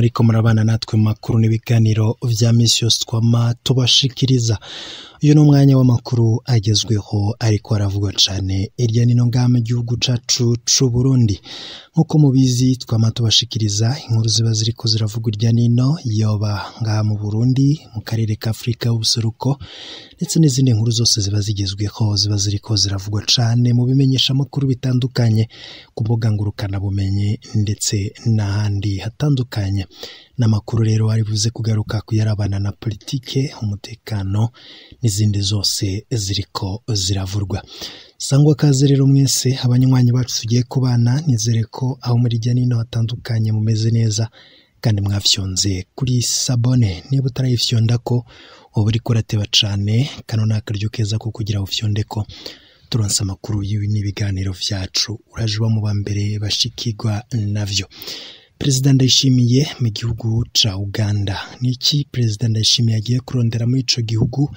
muriko murabana natwe makuru n'ibiganiro vya misi yose twama tubashikiriza. Uyu n'umwanya w'amakuru agezweho ariko aravugwa cane irya nino ngaha mu gihugu cacu c'u Burundi. Nkuko mubizi twama tubashikiriza inkuru ziba ziriko ziravugwa irya nino yoba ngaha mu Burundi, mu karere ka Afrika y'ubuseruko, ndetse n'izindi nkuru zose ziba zigezweho ziba ziriko ziravugwa cane mu bimenyesha makuru bitandukanye ku mbuga ngurukana bumenyi ndetse n'ahandi hatandukanye. N'amakuru rero ari buze kugaruka kuyarabana na politike, umutekano n'izindi zose ziriko ziravurwa. Sangwa kaze rero mwese abanywanyi bacu tugiye kubana, nizere ko aho muri irya nino hatandukanye mumeze neza kandi mwafyonze kuri sabone. Niba utarayifyonda ko uba uriko urateba cane, kano n'akaryo keza ko kugira ufyondeko turonse amakuru y'ibi n'ibiganiro vyacu uraje uba mu bambere bashikirwa navyo. Perezida Ndayishimiye mu gihugu ca Uganda. Niki Perezida Ndayishimiye yagiye kurondera muri ico gihugu?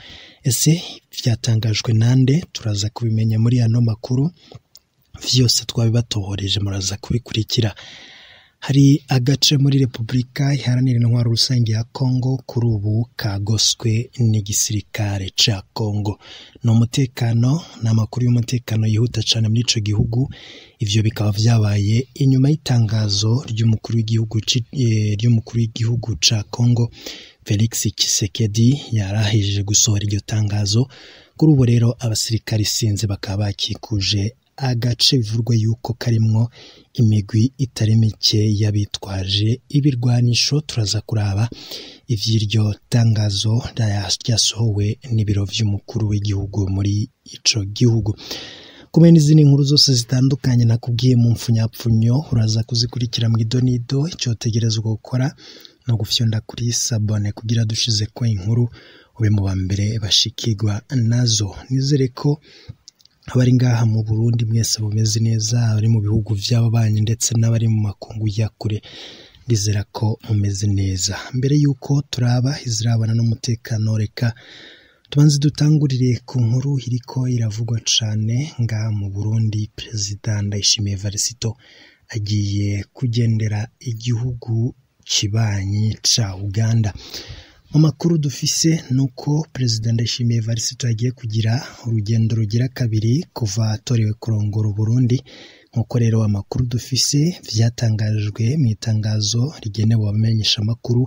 Ese vyatangajwe nande? Turaza kubimenya muri ano makuru. Vyose twabibatohoreje muraza kubikurikira. Hari agace muri Republika Iharanira Intwaro Rusange ya Kongo kuri ubu kagoswe n'igisirikare ca Kongo. No mutekano n'amakuru y'umutekano yihuta cane muri ico gihugu. Ivyo bikaba vyabaye inyuma y'itangazo ry'umukuru w'igihugu ca Kongo Felix Tshisekedi yarahije gusohora iryo tangazo. Kuri ubu rero abasirikari sinze bakaba bakikuje agace bivurwa yuko karimwo imigwi itari mike y'abitwaje ibirwanisho. Turaza kuraba ivy'iryo tangazo ryasohowe n'ibiro vy'umukuru w'igihugu muri ico gihugu. Kumenya izindi nkuru zose zitandukanye nakubwiye mu mfunyapfunyo uraza kuzikurikira mu idonido. Ico utegerezwa gukora no gufyonda kuri sabone kugira dushize ko inkuru ube mu bambere bashikirwa nazo. Nizere ko abari ngaha mu Burundi mwese bumeze neza, abari mu bihugu vy'ababanyi ndetse n'abari mu makungu ya kure, ndizera ko mumeze neza. Mbere yuko turaba izirabana n'umutekano, reka tubanze dutangurire ku nkuru iriko iravugwa cane ngaha mu Burundi. Perezida Ndayishimiye agiye kugendera igihugu kibanyi ca Uganda. Mu makuru dufise nuko Perezida Ndayishimiye agiye kugira urugendo rugira kabiri kuva atorewe kurongora Burundi. Nkuko rero amakuru dufise vyatangajwe mu itangazo rigenewe abamenyesha makuru,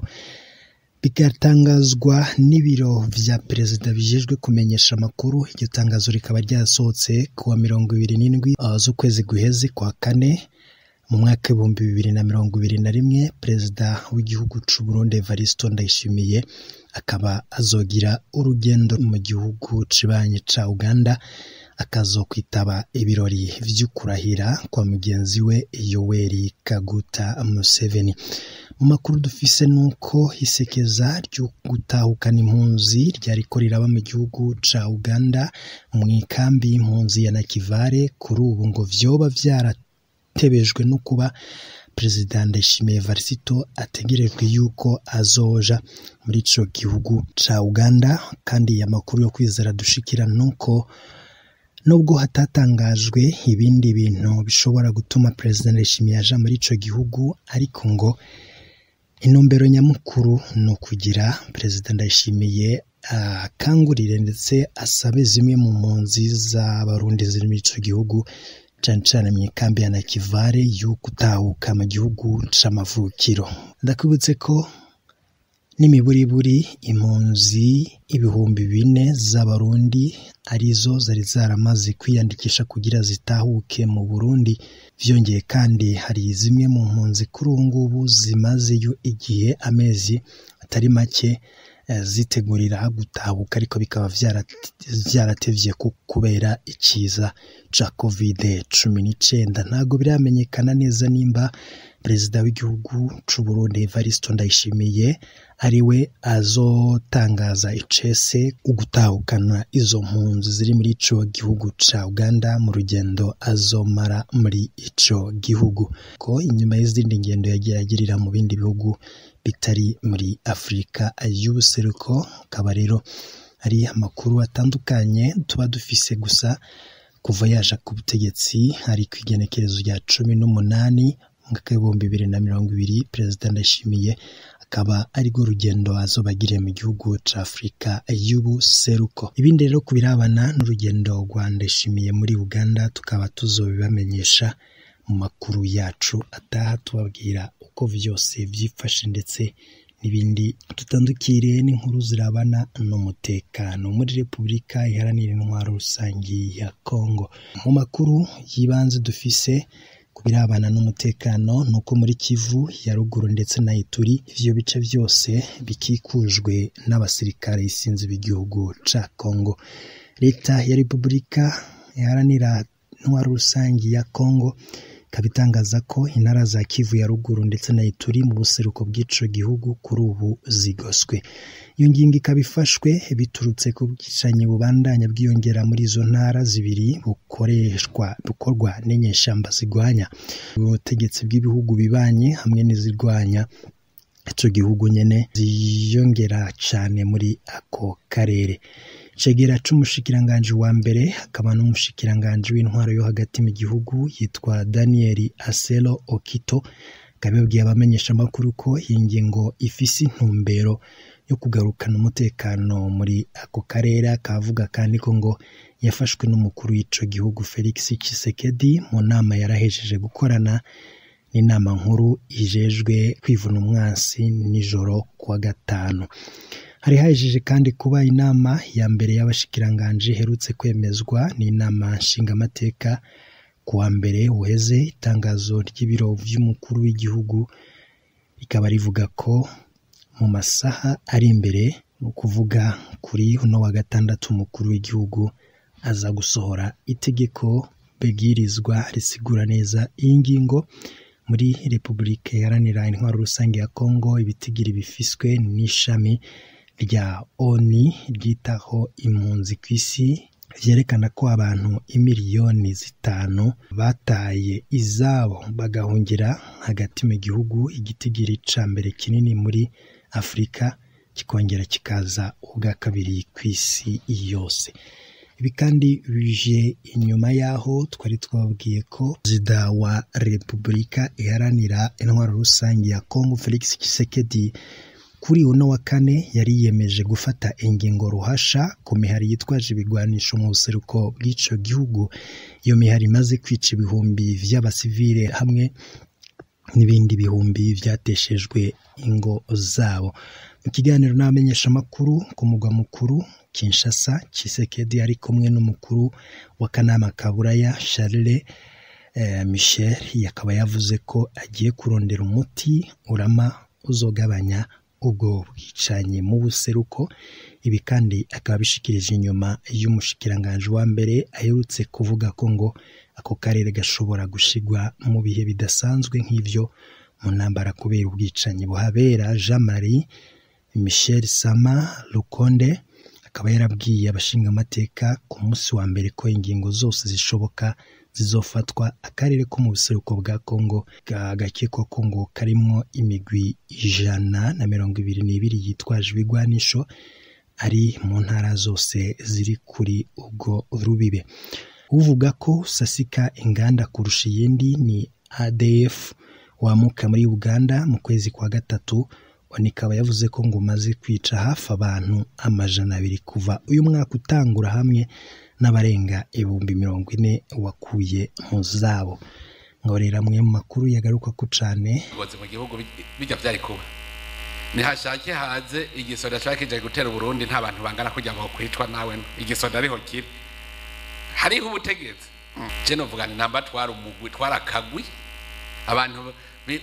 bigatangazwa n'ibiro vya perezida bijejwe kumenyesha makuru. Iryo tangazo rikaba ryasohotse kuwa 27 z'ukwezi guheze kwa kane mu mwaka 2021. Perezida w'igihugu c'u Burundi Ndayishimiye akaba azogira urugendo mu gihugu cibanyi ca Uganda, akazokwitaba ibirori vy'ukurahira kwa mugenzi we Yoweri Kaguta Museveni. Mu makuru dufise nuko isekeza ryo gutahukana impunzi ryariko riraba mu gihugu ca Uganda mu ikambi y'impunzi ya Nakivale. Kuri ubu ngo vyoba tebejwe no kuba Perezida Ndayishimiye ategerejwe yuko azoja muri ico gihugu ca Uganda. Kandi amakuru yo kwizera dushikira nuko nubwo hatatangajwe ibindi bintu bishobora gutuma Perezida Ndayishimiye aja muri ico gihugu, ariko ngo intumbero nyamukuru no kugira Perezida Ndayishimiye akangurire ndetse asabe zimwe mu mpunzi z'abarundi ziri muri ico gihugu cane mu ikambi ya Nakivale yuko utahuka mu gihugu c'amavukiro. Ndakwibutse ko n'imiburiburi impunzi 4,000 z'abarundi arizo zari zaramaze kwiyandikisha kugira zitahuke mu Burundi. Vyongeye kandi hari zimwe mu mpunzi kuri ubu ngubu zimazeyo igihe amezi atari make zitegurira gutahuka, ariko bikaba vyaratevye kubera ikiza ca COVID-19. Ntago biramenyekana neza nimba Perezida w'igihugu c'u Burundi Ndayishimiye ariwe azotangaza icese ugutahukana izo mpunzi ziri muri ico gihugu ca Uganda mu rugendo azomara muri ico gihugu. Ko inyuma y'izindi ngendo yagiye agirira mu bindi bihugu bitari muri Afrika y'ubuseruko, akaba rero ari amakuru atandukanye tuba dufise. Gusa kuva yaja ku butegetsi hari kwigenekerezo rya 18 mwaka w'ibihumbi 2020 Perezida Ndayishimiye akaba ari rwo rugendo azobagiriye mu gihugu ca Afrika y'ubuseruko. Ibindi rero kubirabana n'urugendo rwa Ndayishimiye muri Uganda tukaba tuzobibamenyesha mu makuru yacu ataha tubabwira uko vyose vyifashe ndetse n'ibindi tutandukire n'inkuru zirabana n'umutekano muri Republika Iharanira Intwaro Rusangi ya Kongo. Mu makuru yibanze dufise kubirabana n'umutekano nuko muri Kivu ya ruguru ndetse na Ituri ivyo bice byose bikikujwe n'abasirikare isinzi b'igihugu ca Kongo. Leta ya Republika Iharanira Intwaro Rusangi ya Kongo kabitangaza ko intara za Kivu ya ruguru ndetse na Ituri mu buseruko bw'ico gihugu kuri ubu zigoswe. Iyo ngingo ikabifashwe biturutse ku bwicanyi bubandanya bwiyongera muri izo ntara zibiri bukorwa n'inyeshamba zigwanya ubutegetsi bw'ibihugu bibanye hamwe n'izirwanya ico gihugu nyene ziyongera cane muri ako karere. Cegera c'umushikiranganje wa mbere akaba n'umushikiranganje w'intwaro yo hagati mu gihugu yitwa Daniel Aselo Okito kabibwiye abamenyesha makuru ko ingingo ifise intumbero yo kugarukana umutekano muri ako karere. Akavuga kandi ko ngo yafashwe n'umukuru w'ico gihugu Felix Tshisekedi mu nama yarahejeje gukorana n'inama nkuru ijejwe kwivuna umwansi nijoro kuwa gatanu. Hari hajeje kandi kuba inama ya mbere y'abashikiranganje herutse kwemezwa n'inama nshingamateka kuwa mbere uheze. Itangazo ry'ibiro vy'umukuru w'igihugu ikaba rivuga ko mu masaha ari imbere no kuvuga kuri uno wa gatandatu umukuru w'igihugu aza gusohora itegeko begirizwa risigura neza ingingo muri Republika Iharanira Intwaro Rusangi ya Kongo ibitigiri bifiswe n'ishami rya ONU ryitaho impunzi kw'isi vyerekana ko abantu imiliyoni 5 bataye izabo bagahungira hagati mu gihugu. Igitigiri ca mbere kinini muri Afrika kikongera kikaza ubwa kabiri kw'isi yose. Ibi kandi bije inyuma yaho twari twabwiye ko Perezida wa Republika Iharanira Intwaro Rusangi ya Kongo Felix Tshisekedi kuri uno wa kane yari yemeje gufata ingingo ruhasha ku mihari yitwaje ibigwanisho mu buseruko bw'ico gihugu. Iyo mihari imaze kwica ibihumbi vy'abasivile hamwe n'ibindi bihumbi vyateshejwe ingo zabo. Mu kiganiro n'abamenyesha makuru ku mugwa mukuru Kinshasa, Tshisekedi ari kumwe n'umukuru wa kanama kaburaya Charles Michel yakaba yavuze ko agiye kurondera umuti urama uzogabanya ubwo bwicanyi mu buseruko. Ibi kandi akaba bishikirije inyuma y'umushikiranganje wa mbere aherutse kuvuga ko ngo ako karere gashobora gushigwa mu bihe bidasanzwe nk'ivyo mu ntambara kubera ubwicanyi buhabera. Jean-Marie Michel Sama Lukonde akaba yarabwiye abashinga amateka ku munsi wa mbere ko ingingo zose zishoboka zizofatwa. Akarere ko mu buseruko bwa Kongo gakekwa ko ngo karimwo imigwi 122 yitwaje ibigwanisho ari mu ntara zose ziri kuri ubwo rubibe. Uvuga ko sasika inganda kurusha iyindi ni ADF wamuka muri Uganda mu kwezi kwa gatatu. Onikaba yavuze ko ngo maze kwica hafi abantu 200 kuva uyu mwaka utangura hamwe n'abarenga 40,000 wakuye mu zabo. Ngorera mwe mu makuru yagaruka ko cane boze mu gihugu bijya byari kuba nihashake haze igisoda cyakije gutera Burundi nta bantu bangana kujya ngo kwitwa nawe igisoda ariho kiri hariho ubutegetsi je no vugana namba twara umugwi twara kagwi abantu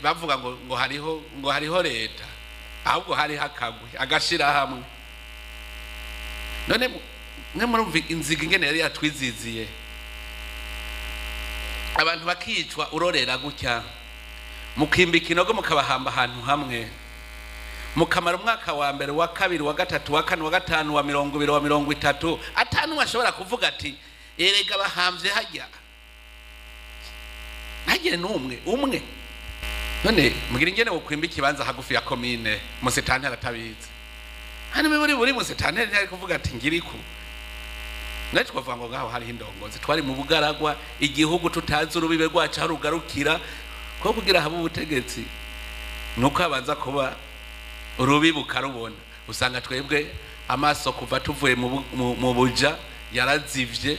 bavuga ngo hariho leta ahubwo hari hakagwi agashira hamwe. None murumva inziga ingene yari yatwiziziye abantu bakicwa urorera gutya mukimbika inogo mukabahamba ahantu hamwe mukamara umwaka wa mbere wa kabiri wa gatatu wa kane wa gatanu wa 20 wa 30 atanu ashobora kuvuga ati erega bahamvye hajya nagire umwe. None mugira ingene wokwimba ikibanza hagufi ya commune musitani aratabizi hano buri musitani ari kuvuga ati ngiriku natwe kuvuga ngo ngaho hari indongozi twari mu bugaragwa igihugu tutazi urubibe rwacu harugarukira ko kugira habe ubutegetsi nuko abanza kuba urubibuka rubona. Usanga twebwe amaso kuva tuvuye mu buja yarazivye,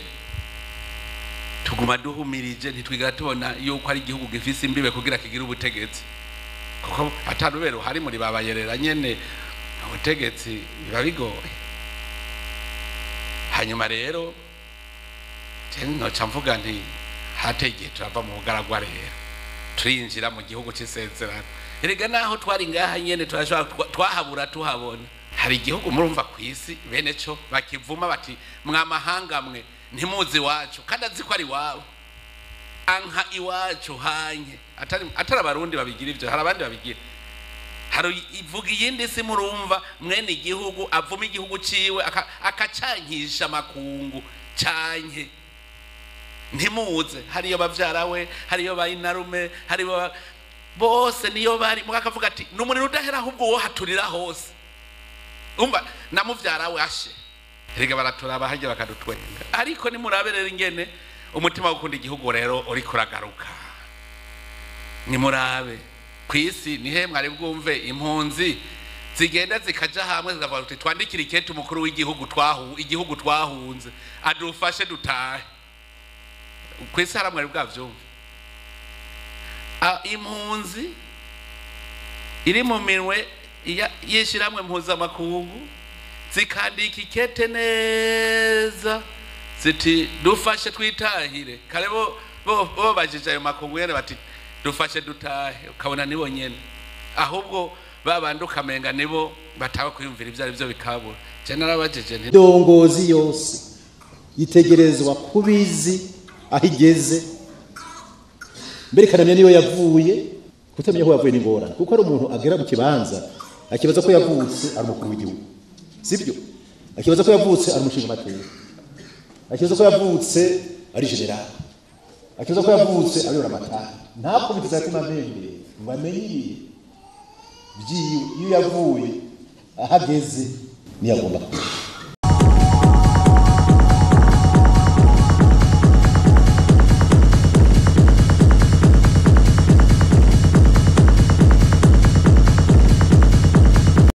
tuguma duhumirije ntitwigira tubona yuko ari igihugu gifise imbibe kugira kigira ubutegetsi, kuko atarubero hari muri babayerera nyene ubutegetsi biba bigoye. Hanyuma rero noca mvuga nti hategeye turava mu bugaragwa rero turinjira mu gihugu c'isezerano. Erega naho twari ngaha nyene twahabura tuhabona. Hari igihugu murumva kwisi bene cyo bakivuma bati mwamahanga mwe ntimuzi wacu kandi azi ko ari wabo, anka iwacu hanye. Atari abarundi babigira ivyo, hari abandi babigira. Hari ivuga iyindi si murumva mwene igihugu avuma igihugu ciwe akacankisha makungu canke ntimuze. Hariyo bavyarawe, hariyo bayinarume, hariyo bose niyo bari mwakavuga ati numuriro udahera ahubwo wo haturira hose. Umva namuvyarawe ashe, erega baraturaba hajye bakadutwenga. Ariko ni muraberera ingene umutima wo gukunda igihugu rero uri kuragaruka. Ni murabe kwisi nihe mwari bwumve impunzi zigenda zikaja hamwe zikavuga ati twandikira ikete umukuru w'igihugu igihugu twahunze adufashe dutahe. Kwisi haramwari bwavyumva. Impunzi iri mu minwe yishiramwe mpuzamakungu zikandika ikete neza ziti dufashe twitahire. Kare bo bajije ayo makungu yene bati dufashe dutahe, ukabona nibo nyene ahubwo babanduka menga nibo batawe kwiyumvira ivyo ari byo bikabura. Je narabajije nti ndongozi yose yitegerezwa kubizi ahigeze, mbere kanamya niyo yavuye. Kutamenya ko yavuye n'ingorane, kuko ari umuntu agera mu kibanza akibaza ko yavutse ari umukuru w'igihugu, sibyo? Akibaza ko yavutse ari umushinga mateka, akibaza ko yavutse ari general, akibaza ko yavutse ari uramatari. Ntabwo bizaza kumamende bamenye byiyo iyo yavuye ahageze niyo agomba kuba.